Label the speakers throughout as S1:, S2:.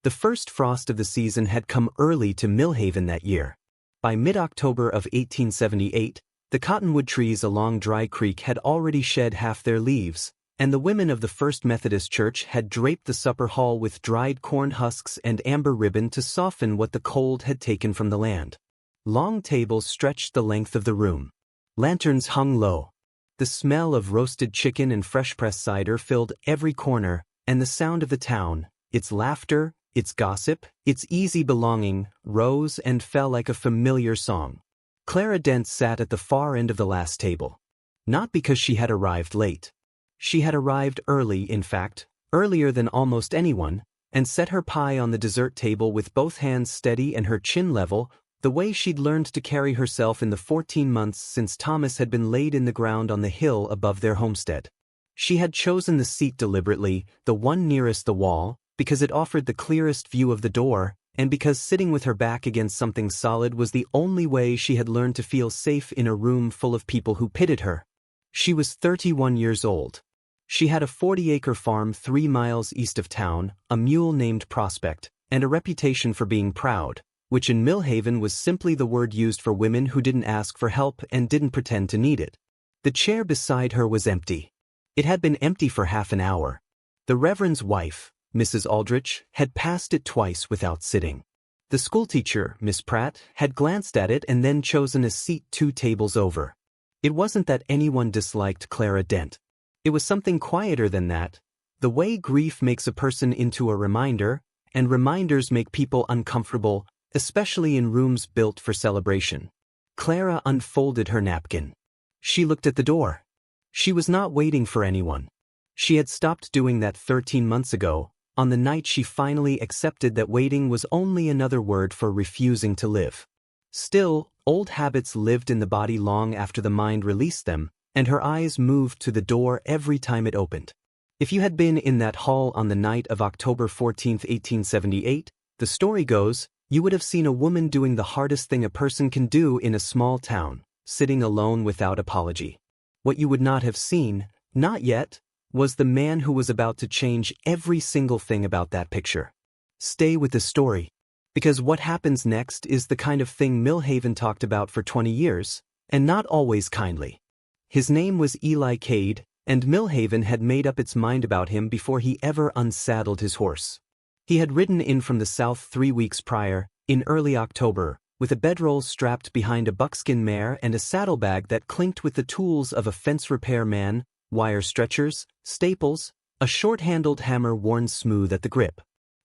S1: The first frost of the season had come early to Millhaven that year. By mid-October of 1878, the cottonwood trees along Dry Creek had already shed half their leaves, and the women of the First Methodist Church had draped the supper hall with dried corn husks and amber ribbon to soften what the cold had taken from the land. Long tables stretched the length of the room. Lanterns hung low. The smell of roasted chicken and fresh-pressed cider filled every corner, and the sound of the town, its laughter, its gossip, its easy belonging, rose and fell like a familiar song. Clara Dent sat at the far end of the last table. Not because she had arrived late. She had arrived early, in fact, earlier than almost anyone, and set her pie on the dessert table with both hands steady and her chin level, the way she'd learned to carry herself in the 14 months since Thomas had been laid in the ground on the hill above their homestead. She had chosen the seat deliberately, the one nearest the wall, because it offered the clearest view of the door, and because sitting with her back against something solid was the only way she had learned to feel safe in a room full of people who pitied her. She was 31 years old. She had a 40-acre farm 3 miles east of town, a mule named Prospect, and a reputation for being proud, which in Millhaven was simply the word used for women who didn't ask for help and didn't pretend to need it. The chair beside her was empty. It had been empty for half an hour. The Reverend's wife, Mrs. Aldrich, had passed it twice without sitting. The schoolteacher, Miss Pratt, had glanced at it and then chosen a seat 2 tables over. It wasn't that anyone disliked Clara Dent. It was something quieter than that, the way grief makes a person into a reminder, and reminders make people uncomfortable, especially in rooms built for celebration. Clara unfolded her napkin. She looked at the door. She was not waiting for anyone. She had stopped doing that 13 months ago, on the night she finally accepted that waiting was only another word for refusing to live. Still, old habits lived in the body long after the mind released them, and her eyes moved to the door every time it opened. If you had been in that hall on the night of October 14, 1878, the story goes, you would have seen a woman doing the hardest thing a person can do in a small town, sitting alone without apology. What you would not have seen, not yet, was the man who was about to change every single thing about that picture. Stay with the story, because what happens next is the kind of thing Millhaven talked about for 20 years, and not always kindly. His name was Eli Cade, and Millhaven had made up its mind about him before he ever unsaddled his horse. He had ridden in from the south 3 weeks prior, in early October, with a bedroll strapped behind a buckskin mare and a saddlebag that clinked with the tools of a fence repair man, wire stretchers, staples, a short-handled hammer worn smooth at the grip.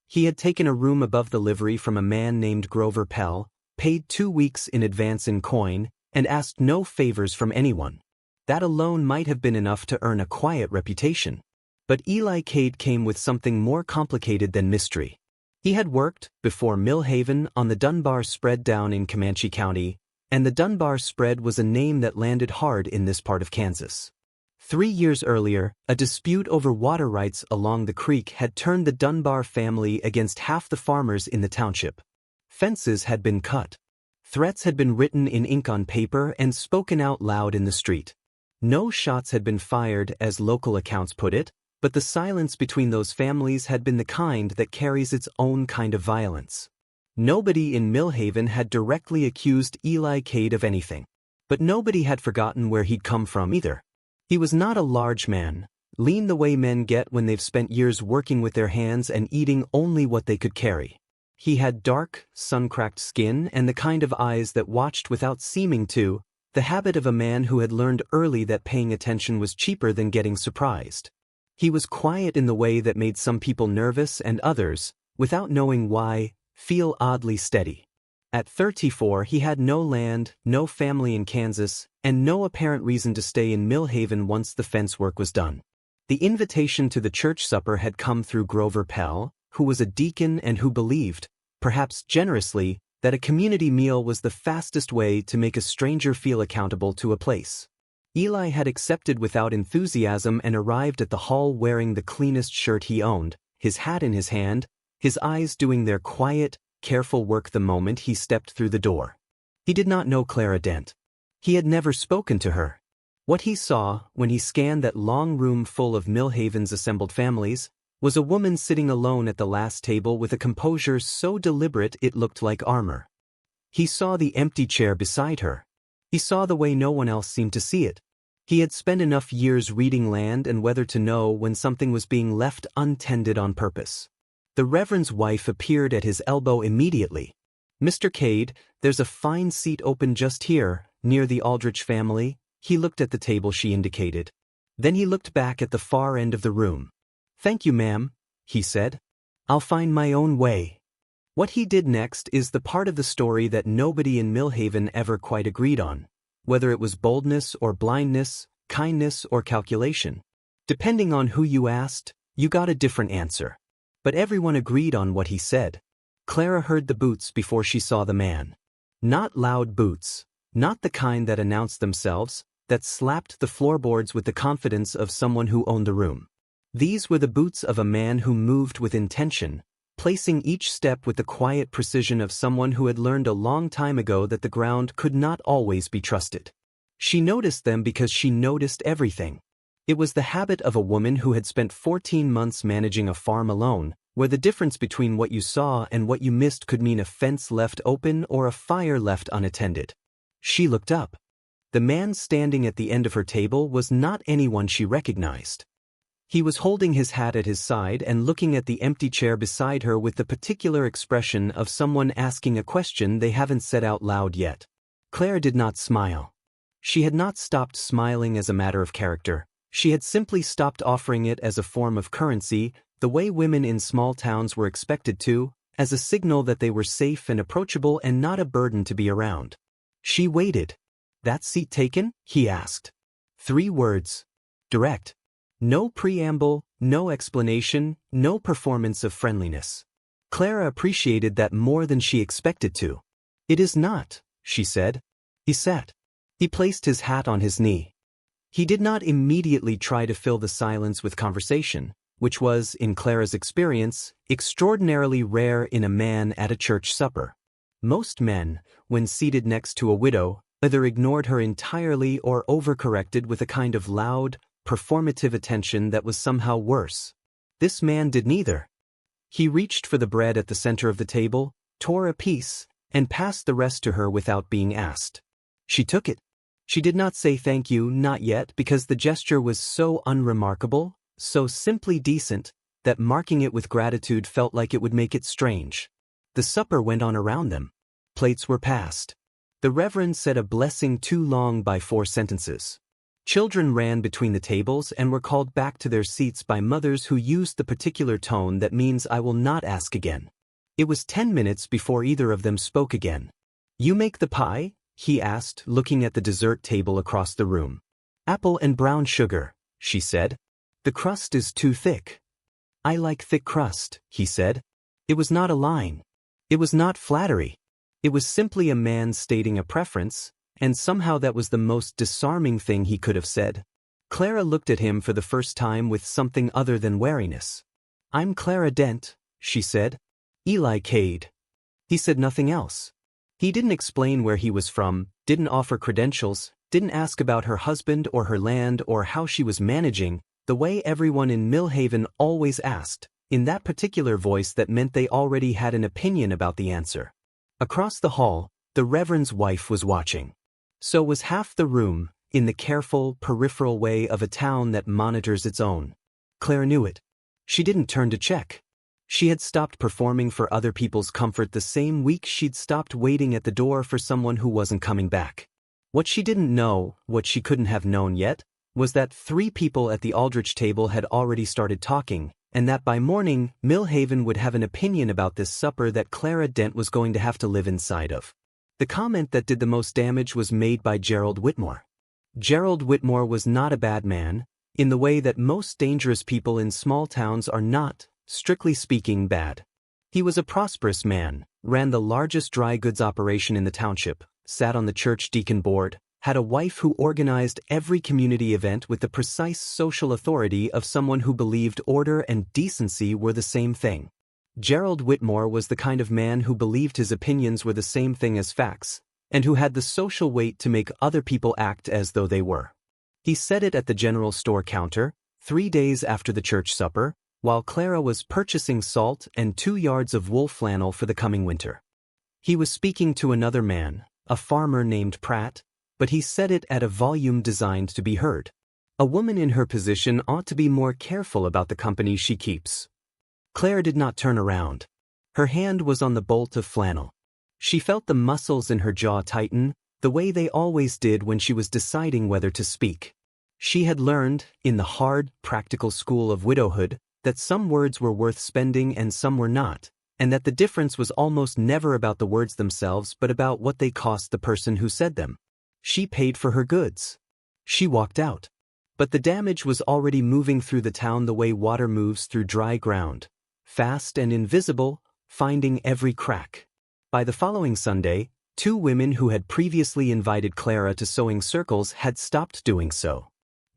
S1: He had taken a room above the livery from a man named Grover Pell, paid 2 weeks in advance in coin, and asked no favors from anyone. That alone might have been enough to earn a quiet reputation. But Eli Cade came with something more complicated than mystery. He had worked, before Millhaven, on the Dunbar spread down in Comanche County, and the Dunbar spread was a name that landed hard in this part of Kansas. 3 years earlier, a dispute over water rights along the creek had turned the Dunbar family against half the farmers in the township. Fences had been cut. Threats had been written in ink on paper and spoken out loud in the street. No shots had been fired, as local accounts put it, but the silence between those families had been the kind that carries its own kind of violence. Nobody in Millhaven had directly accused Eli Cade of anything. But nobody had forgotten where he'd come from either. He was not a large man, lean the way men get when they've spent years working with their hands and eating only what they could carry. He had dark, sun-cracked skin and the kind of eyes that watched without seeming to, the habit of a man who had learned early that paying attention was cheaper than getting surprised. He was quiet in the way that made some people nervous and others, without knowing why, feel oddly steady. At 34 he had no land, no family in Kansas, and no apparent reason to stay in Millhaven once the fence work was done. The invitation to the church supper had come through Grover Pell, who was a deacon and who believed, perhaps generously, that a community meal was the fastest way to make a stranger feel accountable to a place. Eli had accepted without enthusiasm and arrived at the hall wearing the cleanest shirt he owned, his hat in his hand, his eyes doing their quiet, careful work the moment he stepped through the door. He did not know Clara Dent. He had never spoken to her. What he saw, when he scanned that long room full of Millhaven's assembled families, was a woman sitting alone at the last table with a composure so deliberate it looked like armor. He saw the empty chair beside her. He saw the way no one else seemed to see it. He had spent enough years reading land and weather to know when something was being left untended on purpose. The Reverend's wife appeared at his elbow immediately. "Mr. Cade, there's a fine seat open just here, near the Aldrich family." He looked at the table she indicated. Then he looked back at the far end of the room. "Thank you, ma'am," he said. "I'll find my own way." What he did next is the part of the story that nobody in Millhaven ever quite agreed on, whether it was boldness or blindness, kindness or calculation. Depending on who you asked, you got a different answer. But everyone agreed on what he said. Clara heard the boots before she saw the man. Not loud boots, not the kind that announced themselves, that slapped the floorboards with the confidence of someone who owned the room. These were the boots of a man who moved with intention, placing each step with the quiet precision of someone who had learned a long time ago that the ground could not always be trusted. She noticed them because she noticed everything. It was the habit of a woman who had spent 14 months managing a farm alone, where the difference between what you saw and what you missed could mean a fence left open or a fire left unattended. She looked up. The man standing at the end of her table was not anyone she recognized. He was holding his hat at his side and looking at the empty chair beside her with the particular expression of someone asking a question they haven't said out loud yet. Claire did not smile. She had not stopped smiling as a matter of character. She had simply stopped offering it as a form of currency, the way women in small towns were expected to, as a signal that they were safe and approachable and not a burden to be around. She waited. "That seat taken?" he asked. 3 words. Direct. No preamble, no explanation, no performance of friendliness. Clara appreciated that more than she expected to. "It is not," she said. He sat. He placed his hat on his knee. He did not immediately try to fill the silence with conversation, which was, in Clara's experience, extraordinarily rare in a man at a church supper. Most men, when seated next to a widow, either ignored her entirely or overcorrected with a kind of loud, performative attention that was somehow worse. This man did neither. He reached for the bread at the center of the table, tore a piece, and passed the rest to her without being asked. She took it. She did not say thank you, not yet, because the gesture was so unremarkable, so simply decent, that marking it with gratitude felt like it would make it strange. The supper went on around them. Plates were passed. The Reverend said a blessing too long by 4 sentences. Children ran between the tables and were called back to their seats by mothers who used the particular tone that means "I will not ask again." It was 10 minutes before either of them spoke again. "You make the pie?" he asked, looking at the dessert table across the room. "Apple and brown sugar," she said. "The crust is too thick." "I like thick crust," he said. It was not a line. It was not flattery. It was simply a man stating a preference, and somehow that was the most disarming thing he could have said. Clara looked at him for the first time with something other than wariness. "I'm Clara Dent," she said. "Eli Cade." He said nothing else. He didn't explain where he was from, didn't offer credentials, didn't ask about her husband or her land or how she was managing, the way everyone in Millhaven always asked, in that particular voice that meant they already had an opinion about the answer. Across the hall, the Reverend's wife was watching. So was half the room, in the careful, peripheral way of a town that monitors its own. Claire knew it. She didn't turn to check. She had stopped performing for other people's comfort the same week she'd stopped waiting at the door for someone who wasn't coming back. What she didn't know, what she couldn't have known yet, was that 3 people at the Aldrich table had already started talking, and that by morning, Millhaven would have an opinion about this supper that Clara Dent was going to have to live inside of. The comment that did the most damage was made by Gerald Whitmore. Gerald Whitmore was not a bad man, in the way that most dangerous people in small towns are not, strictly speaking, bad. He was a prosperous man, ran the largest dry goods operation in the township, sat on the church deacon board, had a wife who organized every community event with the precise social authority of someone who believed order and decency were the same thing. Gerald Whitmore was the kind of man who believed his opinions were the same thing as facts, and who had the social weight to make other people act as though they were. He said it at the general store counter, 3 days after the church supper, while Clara was purchasing salt and 2 yards of wool flannel for the coming winter. He was speaking to another man, a farmer named Pratt, but he said it at a volume designed to be heard. A woman in her position ought to be more careful about the company she keeps. Clara did not turn around. Her hand was on the bolt of flannel. She felt the muscles in her jaw tighten, the way they always did when she was deciding whether to speak. She had learned, in the hard, practical school of widowhood, that some words were worth spending and some were not, and that the difference was almost never about the words themselves but about what they cost the person who said them. She paid for her goods. She walked out. But the damage was already moving through the town the way water moves through dry ground, fast and invisible, finding every crack. By the following Sunday, 2 women who had previously invited Clara to sewing circles had stopped doing so.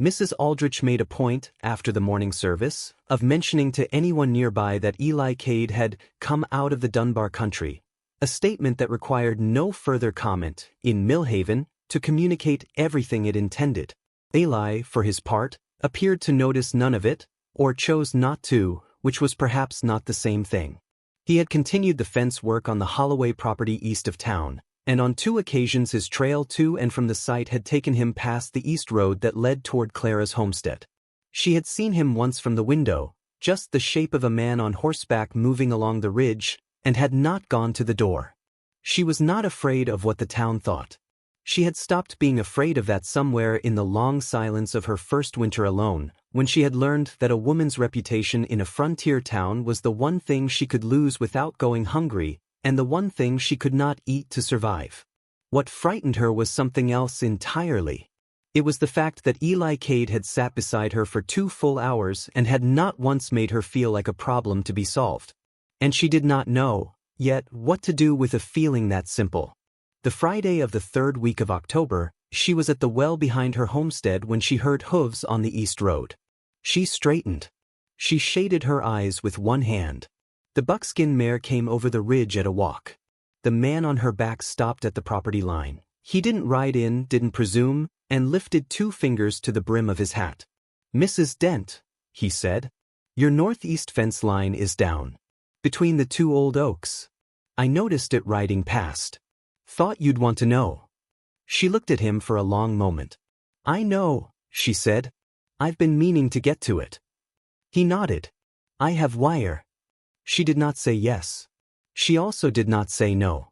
S1: Mrs. Aldrich made a point, after the morning service, of mentioning to anyone nearby that Eli Cade had come out of the Dunbar country, a statement that required no further comment, in Millhaven, to communicate everything it intended. Eli, for his part, appeared to notice none of it, or chose not to, which was perhaps not the same thing. He had continued the fence work on the Holloway property east of town, and on 2 occasions his trail to and from the site had taken him past the east road that led toward Clara's homestead. She had seen him once from the window, just the shape of a man on horseback moving along the ridge, and had not gone to the door. She was not afraid of what the town thought. She had stopped being afraid of that somewhere in the long silence of her first winter alone, when she had learned that a woman's reputation in a frontier town was the one thing she could lose without going hungry, and the one thing she could not eat to survive. What frightened her was something else entirely. It was the fact that Eli Cade had sat beside her for 2 full hours and had not once made her feel like a problem to be solved. And she did not know, yet, what to do with a feeling that simple. The Friday of the 3rd week of October, she was at the well behind her homestead when she heard hooves on the east road. She straightened. She shaded her eyes with one hand. The buckskin mare came over the ridge at a walk. The man on her back stopped at the property line. He didn't ride in, didn't presume, and lifted 2 fingers to the brim of his hat. "Mrs. Dent," he said, "your northeast fence line is down. Between the 2 old oaks. I noticed it riding past. Thought you'd want to know." She looked at him for a long moment. "I know," she said. "I've been meaning to get to it." He nodded. "I have wire." She did not say yes. She also did not say no.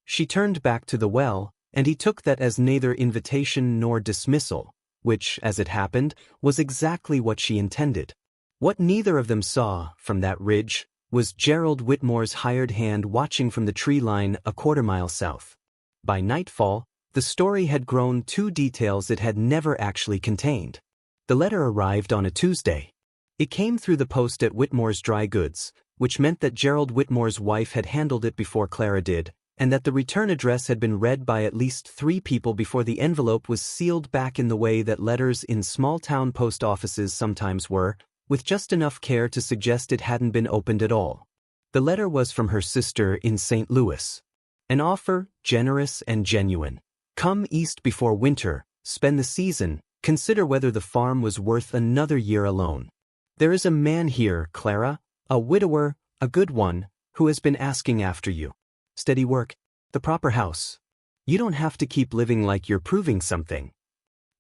S1: She turned back to the well, and he took that as neither invitation nor dismissal, which, as it happened, was exactly what she intended. What neither of them saw, from that ridge, was Gerald Whitmore's hired hand watching from the tree line a quarter-mile south. By nightfall, the story had grown 2 details it had never actually contained. The letter arrived on a Tuesday. It came through the post at Whitmore's Dry Goods, which meant that Gerald Whitmore's wife had handled it before Clara did, and that the return address had been read by at least 3 people before the envelope was sealed back in the way that letters in small-town post offices sometimes were, with just enough care to suggest it hadn't been opened at all. The letter was from her sister in St. Louis. An offer, generous and genuine. Come east before winter, spend the season, consider whether the farm was worth another year alone. There is a man here, Clara, a widower, a good one, who has been asking after you. Steady work, the proper house. You don't have to keep living like you're proving something.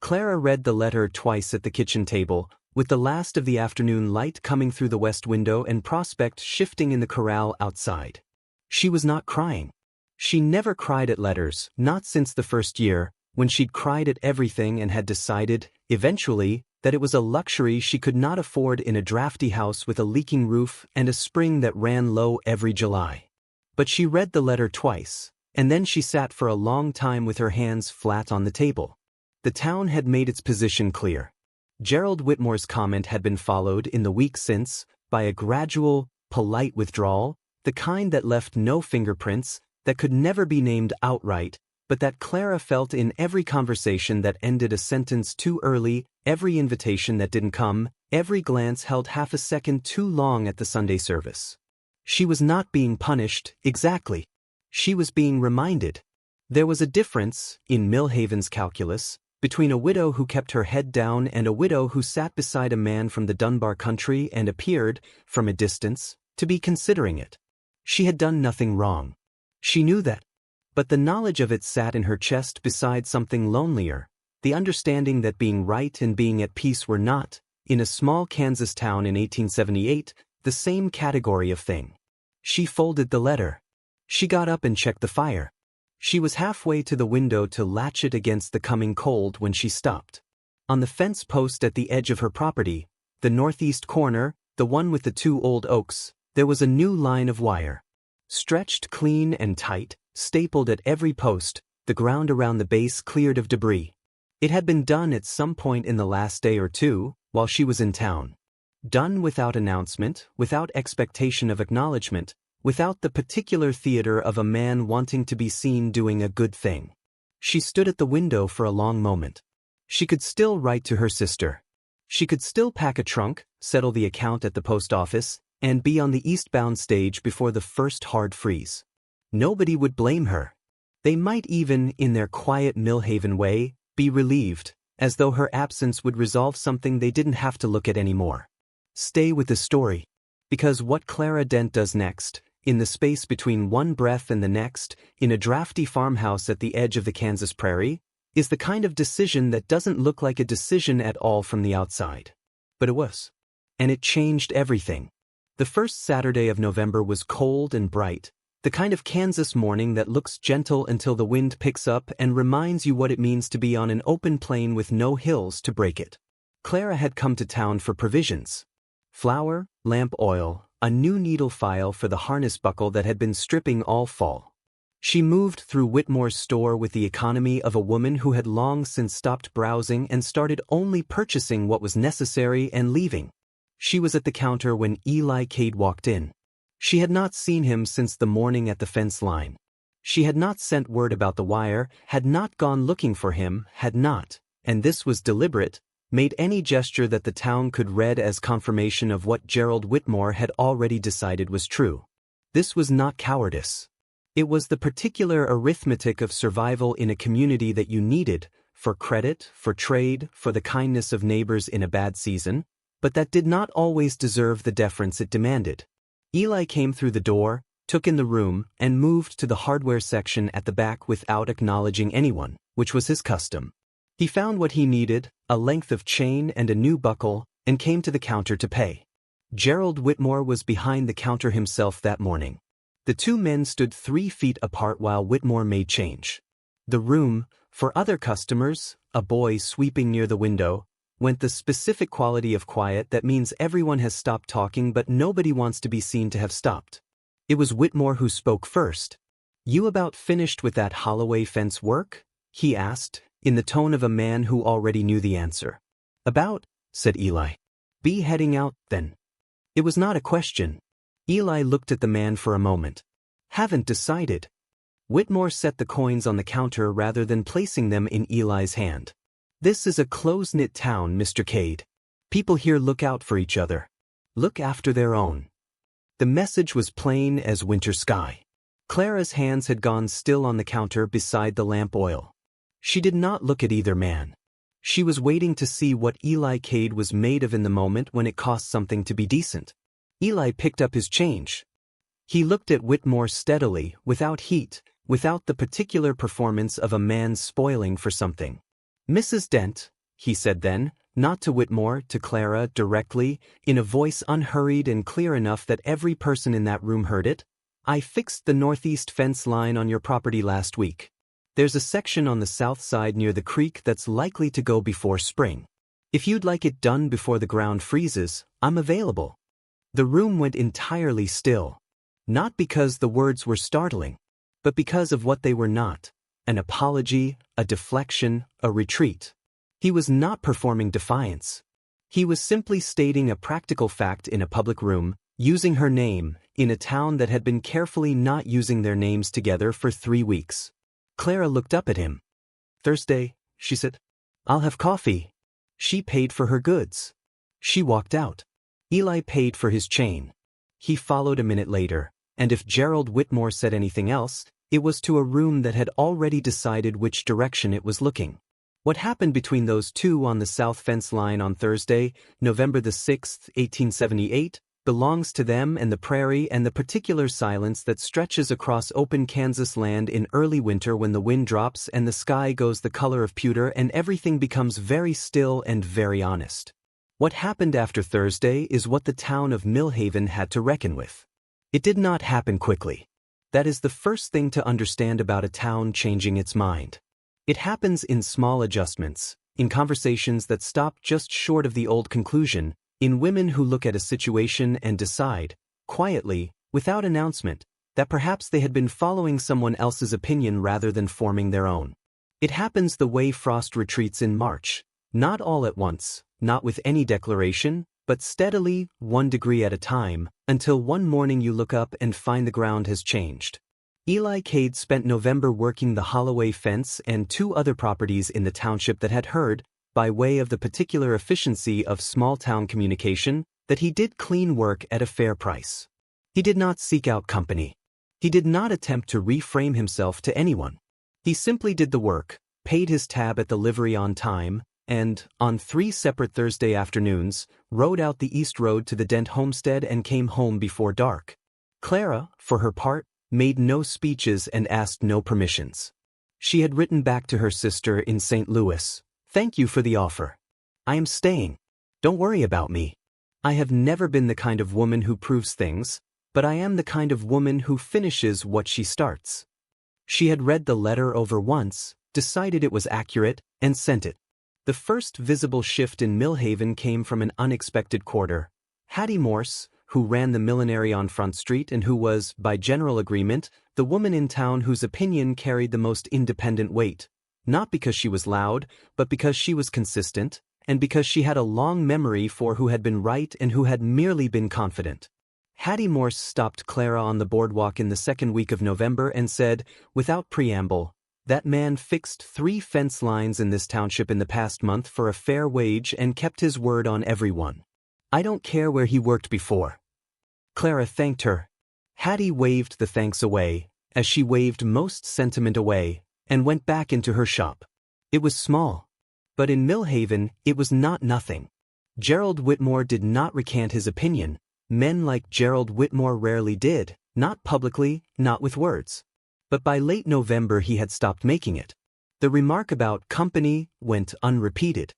S1: Clara read the letter twice at the kitchen table, with the last of the afternoon light coming through the west window and prospect shifting in the corral outside. She was not crying. She never cried at letters, not since the first year, when she'd cried at everything and had decided, eventually, that it was a luxury she could not afford in a drafty house with a leaking roof and a spring that ran low every July. But she read the letter twice, and then she sat for a long time with her hands flat on the table. The town had made its position clear. Gerald Whitmore's comment had been followed in the week since by a gradual, polite withdrawal, the kind that left no fingerprints, that could never be named outright, but that Clara felt in every conversation that ended a sentence too early, every invitation that didn't come, every glance held half a second too long at the Sunday service. She was not being punished, exactly. She was being reminded. There was a difference, in Millhaven's calculus, between a widow who kept her head down and a widow who sat beside a man from the Dunbar country and appeared, from a distance, to be considering it. She had done nothing wrong. She knew that. But the knowledge of it sat in her chest beside something lonelier, the understanding that being right and being at peace were not, in a small Kansas town in 1878, the same category of thing. She folded the letter. She got up and checked the fire. She was halfway to the window to latch it against the coming cold when she stopped. On the fence post at the edge of her property, the northeast corner, the one with the 2 old oaks, there was a new line of wire. Stretched clean and tight, stapled at every post, the ground around the base cleared of debris. It had been done at some point in the last day or two, while she was in town. Done without announcement, without expectation of acknowledgement, without the particular theater of a man wanting to be seen doing a good thing. She stood at the window for a long moment. She could still write to her sister. She could still pack a trunk, settle the account at the post office, and be on the eastbound stage before the first hard freeze. Nobody would blame her. They might even, in their quiet Millhaven way, be relieved, as though her absence would resolve something they didn't have to look at anymore. Stay with the story. Because what Clara Dent does next, in the space between one breath and the next, in a drafty farmhouse at the edge of the Kansas prairie, is the kind of decision that doesn't look like a decision at all from the outside. But it was. And it changed everything. The first Saturday of November was cold and bright, the kind of Kansas morning that looks gentle until the wind picks up and reminds you what it means to be on an open plain with no hills to break it. Clara had come to town for provisions. Flour, lamp oil, a new needle file for the harness buckle that had been stripping all fall. She moved through Whitmore's store with the economy of a woman who had long since stopped browsing and started only purchasing what was necessary and leaving. She was at the counter when Eli Cade walked in. She had not seen him since the morning at the fence line. She had not sent word about the wire, had not gone looking for him, had not, and this was deliberate, made any gesture that the town could read as confirmation of what Gerald Whitmore had already decided was true. This was not cowardice. It was the particular arithmetic of survival in a community that you needed, for credit, for trade, for the kindness of neighbors in a bad season, but that did not always deserve the deference it demanded. Eli came through the door, took in the room, and moved to the hardware section at the back without acknowledging anyone, which was his custom. He found what he needed, a length of chain and a new buckle, and came to the counter to pay. Gerald Whitmore was behind the counter himself that morning. The two men stood 3 feet apart while Whitmore made change. The room, for other customers, a boy sweeping near the window, went the specific quality of quiet that means everyone has stopped talking but nobody wants to be seen to have stopped. It was Whitmore who spoke first. "You about finished with that Holloway fence work?" he asked, in the tone of a man who already knew the answer. "About," said Eli. "Be heading out, then." It was not a question. Eli looked at the man for a moment. "Haven't decided." Whitmore set the coins on the counter rather than placing them in Eli's hand. "This is a close-knit town, Mr. Cade. People here look out for each other. Look after their own." The message was plain as winter sky. Clara's hands had gone still on the counter beside the lamp oil. She did not look at either man. She was waiting to see what Eli Cade was made of in the moment when it cost something to be decent. Eli picked up his change. He looked at Whitmore steadily, without heat, without the particular performance of a man spoiling for something. "Mrs. Dent," he said then, not to Whitmore, to Clara, directly, in a voice unhurried and clear enough that every person in that room heard it, "I fixed the northeast fence line on your property last week. There's a section on the south side near the creek that's likely to go before spring. If you'd like it done before the ground freezes, I'm available." The room went entirely still. Not because the words were startling, but because of what they were not: an apology, a deflection, a retreat. He was not performing defiance. He was simply stating a practical fact in a public room, using her name, in a town that had been carefully not using their names together for 3 weeks. Clara looked up at him. "Thursday," she said. "I'll have coffee." She paid for her goods. She walked out. Eli paid for his chain. He followed a minute later, and if Gerald Whitmore said anything else, it was to a room that had already decided which direction it was looking. What happened between those two on the south fence line on Thursday, November the 6th, 1878, belongs to them and the prairie and the particular silence that stretches across open Kansas land in early winter when the wind drops and the sky goes the color of pewter and everything becomes very still and very honest. What happened after Thursday is what the town of Millhaven had to reckon with. It did not happen quickly. That is the first thing to understand about a town changing its mind. It happens in small adjustments, in conversations that stop just short of the old conclusion, in women who look at a situation and decide, quietly, without announcement, that perhaps they had been following someone else's opinion rather than forming their own. It happens the way frost retreats in March, not all at once, not with any declaration, but steadily, 1 degree at a time, until one morning you look up and find the ground has changed. Eli Cade spent November working the Holloway fence and 2 other properties in the township that had heard, by way of the particular efficiency of small-town communication, that he did clean work at a fair price. He did not seek out company. He did not attempt to reframe himself to anyone. He simply did the work, paid his tab at the livery on time, and, on 3 separate Thursday afternoons, rode out the east road to the Dent homestead and came home before dark. Clara, for her part, made no speeches and asked no permissions. She had written back to her sister in St. Louis, "Thank you for the offer. I am staying. Don't worry about me. I have never been the kind of woman who proves things, but I am the kind of woman who finishes what she starts." She had read the letter over once, decided it was accurate, and sent it. The first visible shift in Millhaven came from an unexpected quarter. Hattie Morse, who ran the millinery on Front Street and who was, by general agreement, the woman in town whose opinion carried the most independent weight, not because she was loud, but because she was consistent, and because she had a long memory for who had been right and who had merely been confident. Hattie Morse stopped Clara on the boardwalk in the second week of November and said, without preamble, "That man fixed 3 fence lines in this township in the past month for a fair wage and kept his word on everyone. I don't care where he worked before." Clara thanked her. Hattie waved the thanks away, as she waved most sentiment away, and went back into her shop. It was small. But in Millhaven, it was not nothing. Gerald Whitmore did not recant his opinion. Men like Gerald Whitmore rarely did, not publicly, not with words. But by late November he had stopped making it. The remark about company went unrepeated.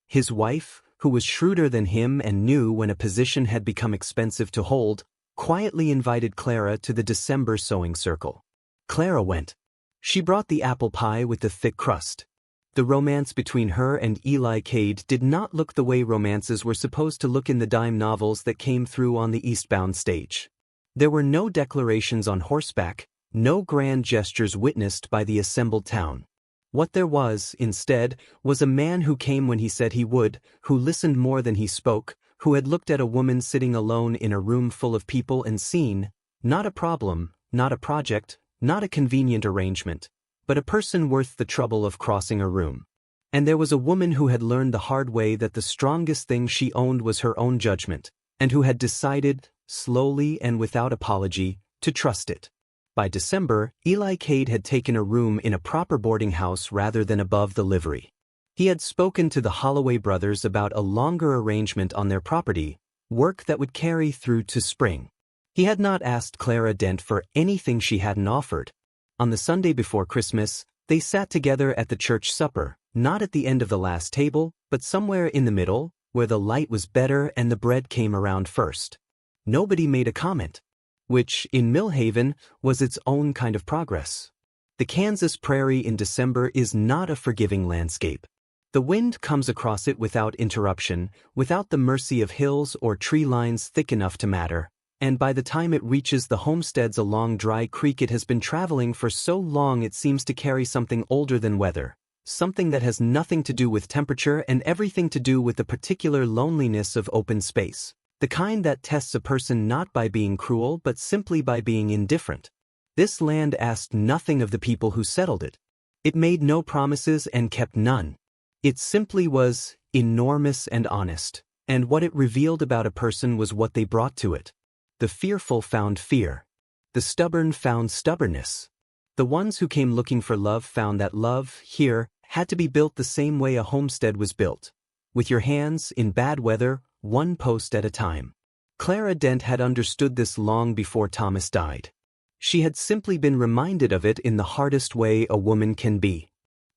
S1: His wife, who was shrewder than him and knew when a position had become expensive to hold, quietly invited Clara to the December sewing circle. Clara went. She brought the apple pie with the thick crust. The romance between her and Eli Cade did not look the way romances were supposed to look in the dime novels that came through on the eastbound stage. There were no declarations on horseback, no grand gestures witnessed by the assembled town. What there was, instead, was a man who came when he said he would, who listened more than he spoke, who had looked at a woman sitting alone in a room full of people and seen, not a problem, not a project, not a convenient arrangement, but a person worth the trouble of crossing a room. And there was a woman who had learned the hard way that the strongest thing she owned was her own judgment, and who had decided, slowly and without apology, to trust it. By December, Eli Cade had taken a room in a proper boarding house rather than above the livery. He had spoken to the Holloway brothers about a longer arrangement on their property, work that would carry through to spring. He had not asked Clara Dent for anything she hadn't offered. On the Sunday before Christmas, they sat together at the church supper, not at the end of the last table, but somewhere in the middle, where the light was better and the bread came around first. Nobody made a comment, which, in Millhaven, was its own kind of progress. The Kansas prairie in December is not a forgiving landscape. The wind comes across it without interruption, without the mercy of hills or tree lines thick enough to matter, and by the time it reaches the homesteads along Dry Creek it has been traveling for so long it seems to carry something older than weather, something that has nothing to do with temperature and everything to do with the particular loneliness of open space, the kind that tests a person not by being cruel but simply by being indifferent. This land asked nothing of the people who settled it. It made no promises and kept none. It simply was enormous and honest, and what it revealed about a person was what they brought to it. The fearful found fear. The stubborn found stubbornness. The ones who came looking for love found that love, here, had to be built the same way a homestead was built, with your hands, in bad weather, one post at a time. Clara Dent had understood this long before Thomas died. She had simply been reminded of it in the hardest way a woman can be.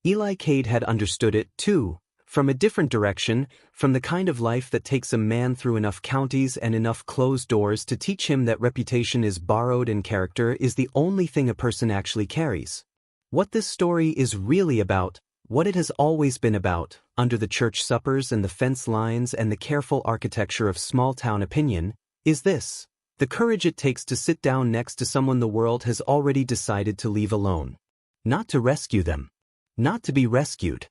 S1: Eli Cade had understood it, too, from a different direction, from the kind of life that takes a man through enough counties and enough closed doors to teach him that reputation is borrowed and character is the only thing a person actually carries. What this story is really about, what it has always been about, under the church suppers and the fence lines and the careful architecture of small-town opinion, is this: the courage it takes to sit down next to someone the world has already decided to leave alone. Not to rescue them. Not to be rescued.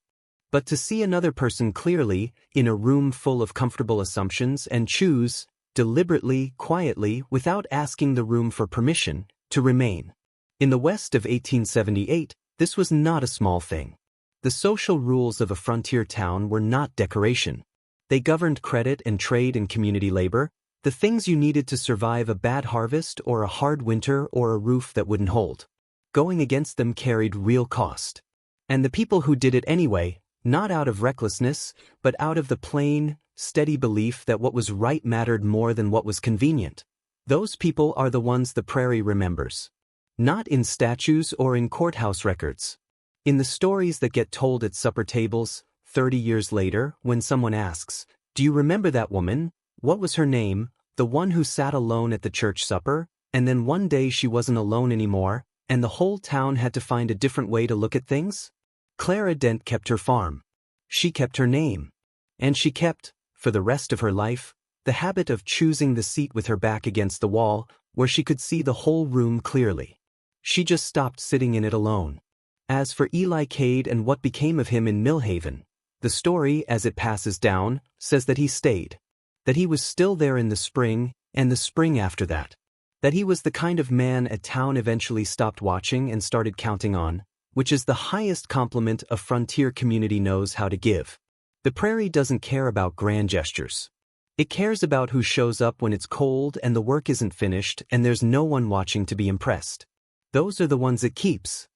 S1: But to see another person clearly, in a room full of comfortable assumptions, and choose, deliberately, quietly, without asking the room for permission, to remain. In the West of 1878, this was not a small thing. The social rules of a frontier town were not decoration. They governed credit and trade and community labor, the things you needed to survive a bad harvest or a hard winter or a roof that wouldn't hold. Going against them carried real cost. And the people who did it anyway, not out of recklessness, but out of the plain, steady belief that what was right mattered more than what was convenient. Those people are the ones the prairie remembers. Not in statues or in courthouse records. In the stories that get told at supper tables, 30 years later, when someone asks, "Do you remember that woman? What was her name? The one who sat alone at the church supper, and then one day she wasn't alone anymore, and the whole town had to find a different way to look at things?" Clara Dent kept her farm. She kept her name. And she kept, for the rest of her life, the habit of choosing the seat with her back against the wall, where she could see the whole room clearly. She just stopped sitting in it alone. As for Eli Cade and what became of him in Millhaven, the story, as it passes down, says that he stayed. That he was still there in the spring, and the spring after that. That he was the kind of man a town eventually stopped watching and started counting on, which is the highest compliment a frontier community knows how to give. The prairie doesn't care about grand gestures. It cares about who shows up when it's cold and the work isn't finished and there's no one watching to be impressed. Those are the ones it keeps.